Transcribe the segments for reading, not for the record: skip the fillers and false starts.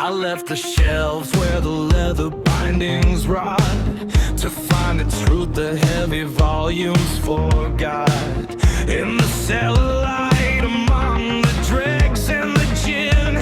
I left the shelves where the leather bindings rot, to find the truth the heavy volumes forgot. In the cellar light among the dregs and the gin,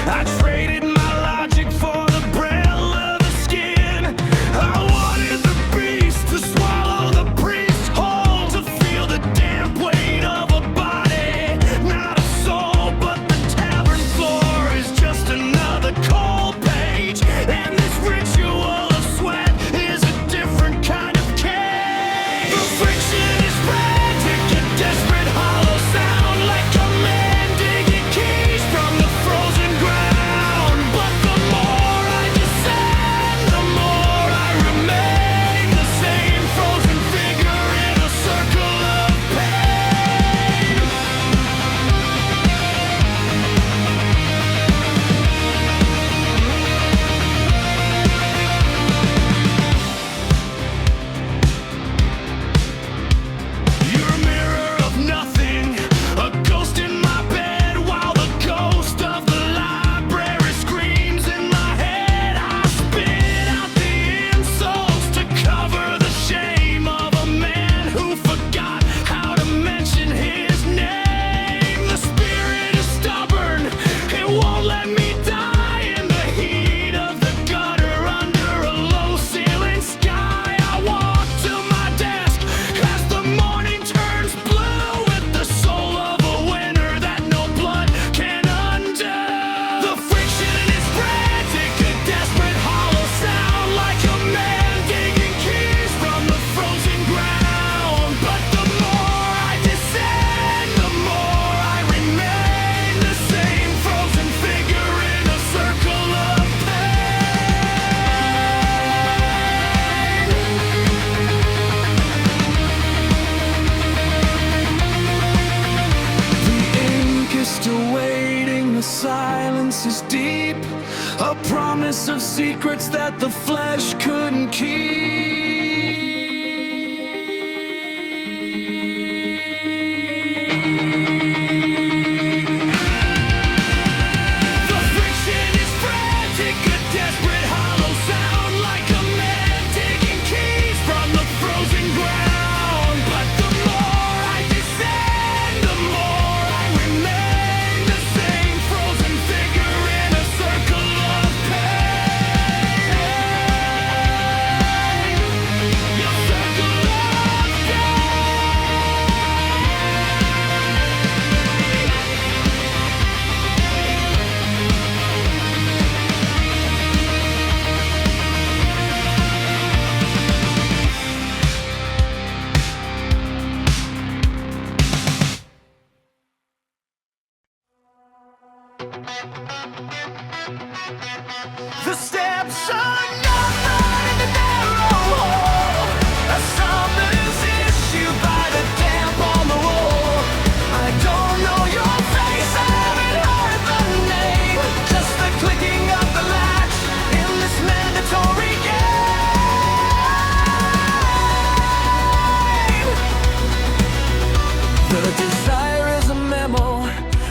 I traded my logic for the braille of the skin. I wanted the beast to swallow the priest whole, to feel the damp weight of a body, not a soul. But the tavern floor is just another cold page, and this ritual of sweat is a different kind of cage. The friction is frantic, a desperate hollow sound, like a man digging keys from the frozen ground. But the more I descend, the more I remain the same frozen figure in a circle of pain. You're a mirror of nothing, a ghost in my bed, while the ghost of the library screams in my head. I spit out the insults to cover the shame of a man who forgot how to mention his name. The spirit is stubborn, it won't let me die in the heat of the gutter under a low ceiling sky. I walk to my desk as the morning turns blue, with the soul of a winner that no blood can undo. The friction is frantic, a desperate hollow sound, like a man digging keys from the frozen ground. But the more I descend, the more I remain the same frozen figure in a circle of pain. The ink is still waiting, the silence is deep, a promise of secrets that the flesh couldn't keep. The friction is frantic, a desperate hollow sound, like a man digging keys from the frozen ground. But the more I descend, the more I remain the same frozen figure in a circle of pain. Your circle of pain. The steps are numbered in the narrow hall, a summons issued by the damp on the wall. I don't know your face, I haven't heard the name, just the clicking of the latch in this mandatory game. The desire is a memo,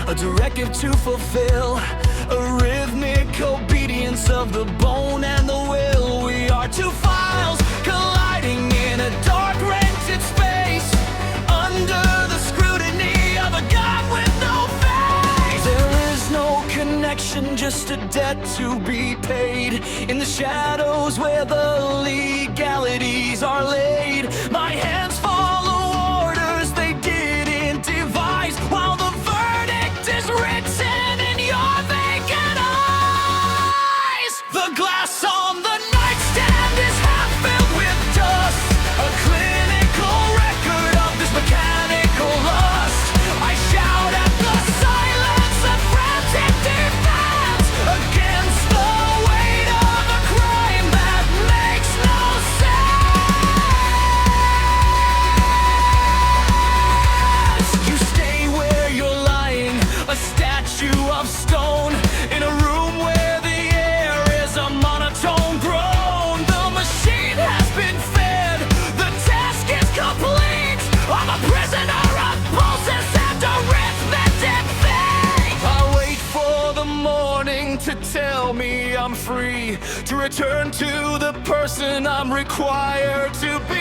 a directive to fulfill, a rhythmic obedience of the bone and the will. We are two files colliding in a dark rented space, under the scrutiny of a god with no face. There is no connection, just a debt to be paid, in the shadows where the legalities are laid. My hands follow orders they didn't devise, while the verdict is written in your vacant eyes. The glass on the nightstand is half filled with dust, a clinical record of this mechanical lust. I shout at the silence of frantic defense, against the weight of a crime that makes no sense. You stay where you're lying, a statue of stone, in a room where the air is a monotone groan. The machine has been fed, the task is complete. I'm a prisoner of pulses and arithmetic feet. I wait for the morning to tell me I'm free, to return to the person I'm required to be.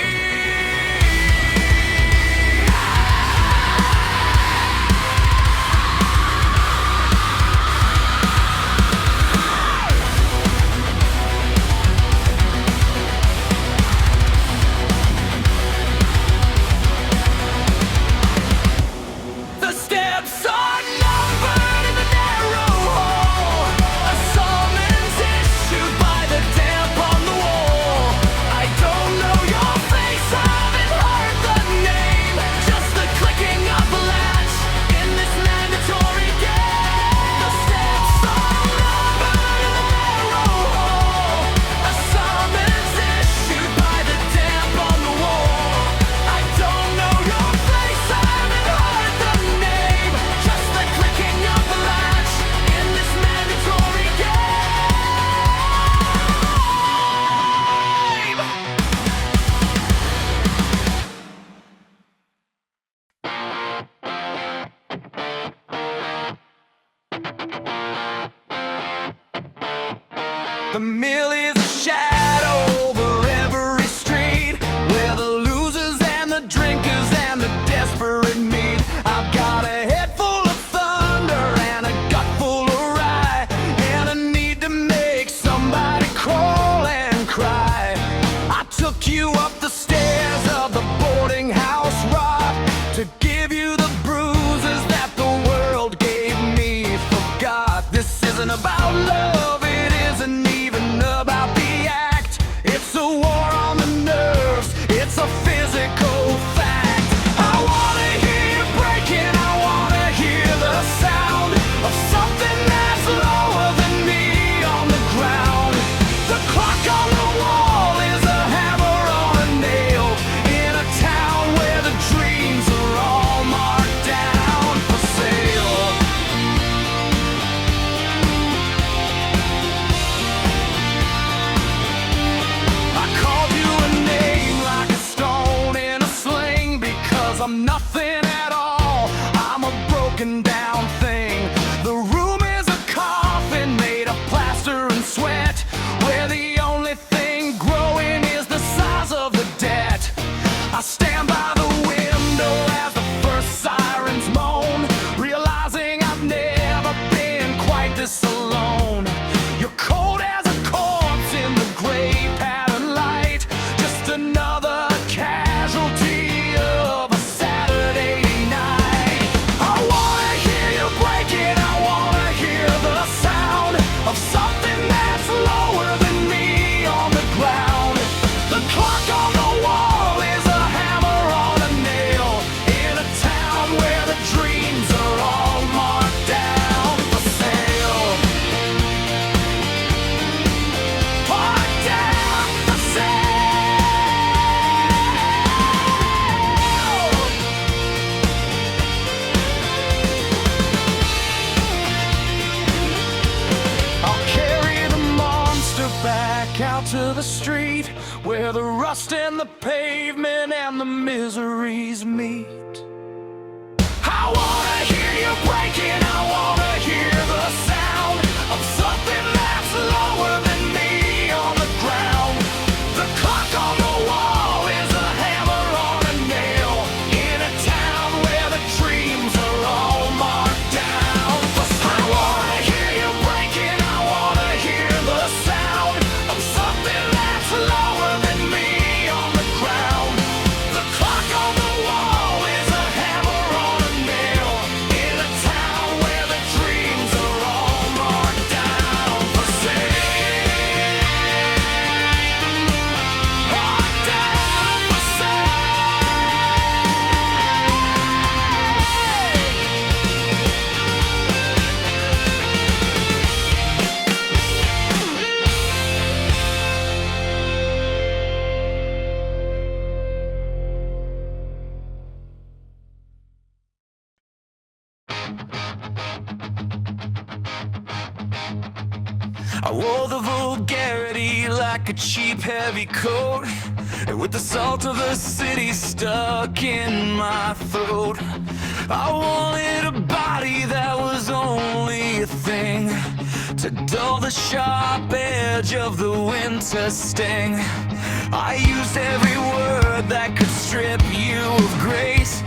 The steps are numbered in the narrow hall, a summons issued by the damp on the wall. I don't know your face, haven't heard the name, just the clicking of the latch in this mandatory game. The steps are numbered in the narrow hall, a summons issued by the damp on the wall. I don't know your face, haven't heard the name, just the clicking of the latch in this mandatory game. The mill is a shadow over every street, where the losers and the drinkers and the desperate meet. I've got a head full of thunder and a gut full of rye, and a need to make somebody crawl and cry. I took you up the stairs of the boarding house rock to give you the bruises that the world gave me. Forgot this isn't about love, it isn't even about the act. It's a war on the nerves, it's a physical fact. I wanna hear you breaking, I wanna hear the sound of something that's lower than me on the ground. The clock on the wall is a hammer on a nail, in a town where the dreams are all marked down for sale. I called you a name like a stone in a sling, because I'm nothing at all, I'm a broken down thing. The room is a coffin made of plaster and sweat, where the only thing growing is the size of the debt. I stand by the window as the first sirens moan, realizing I've never been quite this alone. You're cold as a corpse in the gray pattern light, just another casualty of a Saturday night. I wanna hear you breaking, I wanna hear the sound of something that's lower than me on the ground. The clock on the wall is a hammer on a nail, in a town where the dreams are all marked down for sale. Marked down for sale. I'll carry the monster back out to the street, where the rust and the pavement and the miseries meet. I wanna hear you breaking, I wanna hear the sound of something that's lower than me on the ground. The clock on the wall is a hammer on a nail, in a town where the dreams are all marked down. I wanna hear you breaking, I wanna hear the sound of something that's lower than me on the ground. The clock on the wall is a hammer on a nail, in a town where the dreams are all marked down for sale. Marked down for sale. I wore the vulgarity like a cheap heavy coat, with the salt of the city stuck in my throat. I wanted a body that was only a thing, to dull the sharp edge of the winter sting. I used every word that could strip you of grace,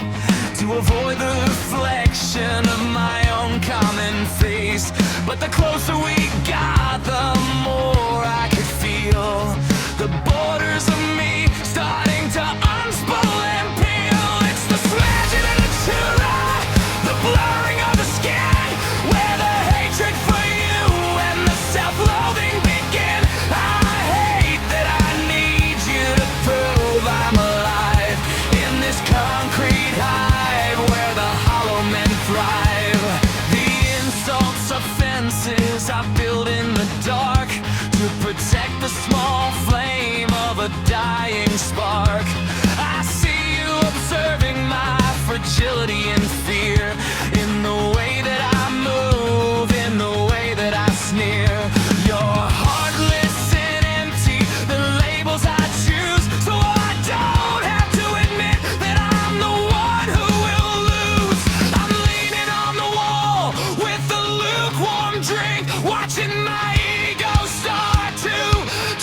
to avoid the reflection of my own common face. But the closer we got, the more I could feel the borders of me starting to unspool and peel. It's the smashing of the terror, the blurring of the skin, where the hatred for you and the self-loathing begin. I hate that I need you to prove I'm alive in this concrete hive where the hollow men thrive. The insults, offenses I build in the dark to protect the small flame of a dying spark. I see you observing my fragility and fear, in the way that I move, in the way that I sneer. You're heartless and empty, the labels I choose, so I don't have to admit that I'm the one who will lose. I'm leaning on the wall with a lukewarm drink, watching my ego start to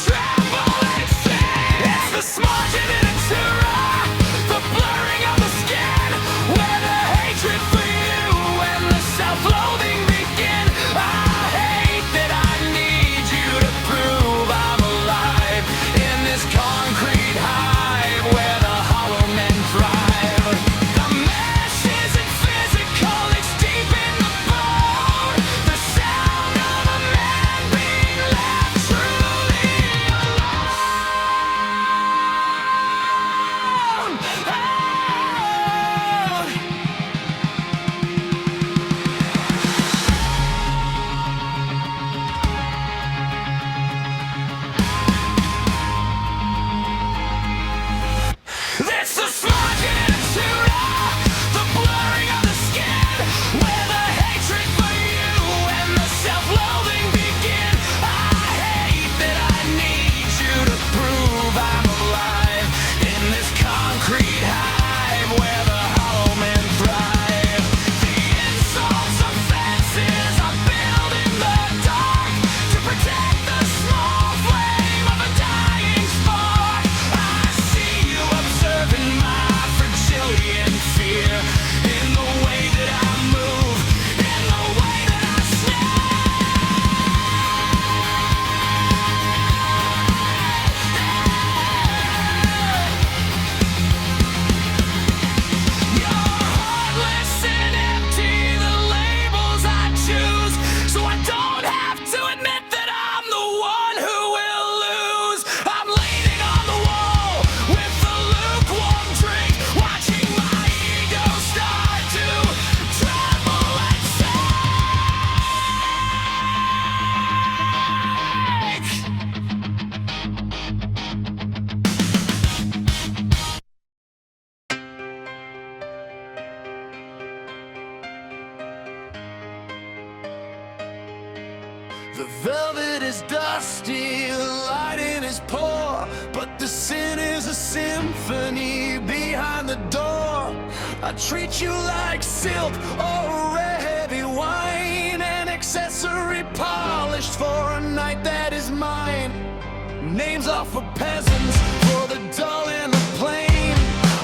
tremble and sink. It's the smudging and the terror, the blurring of the skin, where the hatred for you and the self-loathing begin. I hate that I need you to prove I'm alive in this concrete hive where the hollow men thrive. The mesh isn't physical, it's deep in the bone. The sound of a man being left truly alone. It's the smudging and the terror, the blurring of the skin, where the hatred for you and the self-loathing begin. I hate that I need you to prove I'm alive in this concrete hive where the hollow men thrive. The insults, offenses I build in the dark to protect the small flame of a dying spark. I see you observing my fragility and fear, in the way that I move, in the way that I You're heartless and empty, the labels I choose, so I don't have to admit that I'm the one who will lose. I'm leaning on the wall with a lukewarm drink, watching my ego start to tremble and sink. The velvet is dusty, the lighting is poor, but the sin is a symphony behind the door. I treat you like silk or heavy wine, an accessory polished for a night that is mine. Names are for peasants, for the dull and the plain.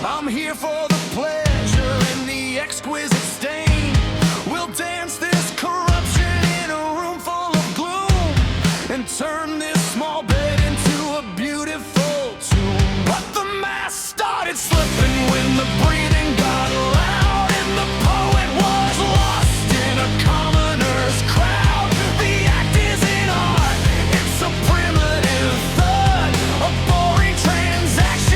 I'm here for the pleasure and the exquisite stain. We'll dance this corruption in a room full of gloom, and turn this small bed into a beautiful tomb. But the mask started slipping when the breathing got loud, and the poet was lost in a commoner's crowd. The act isn't art, it's a primitive thud, a boring transaction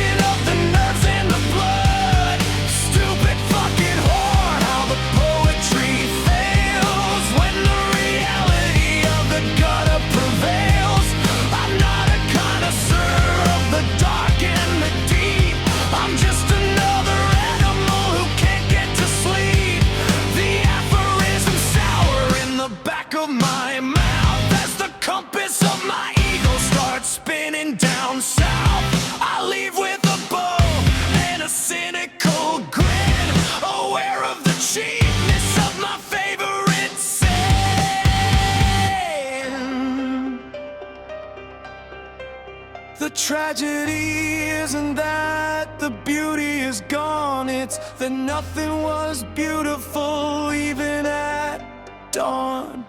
tragedy isn't that the beauty is gone, it's that nothing was beautiful even at dawn.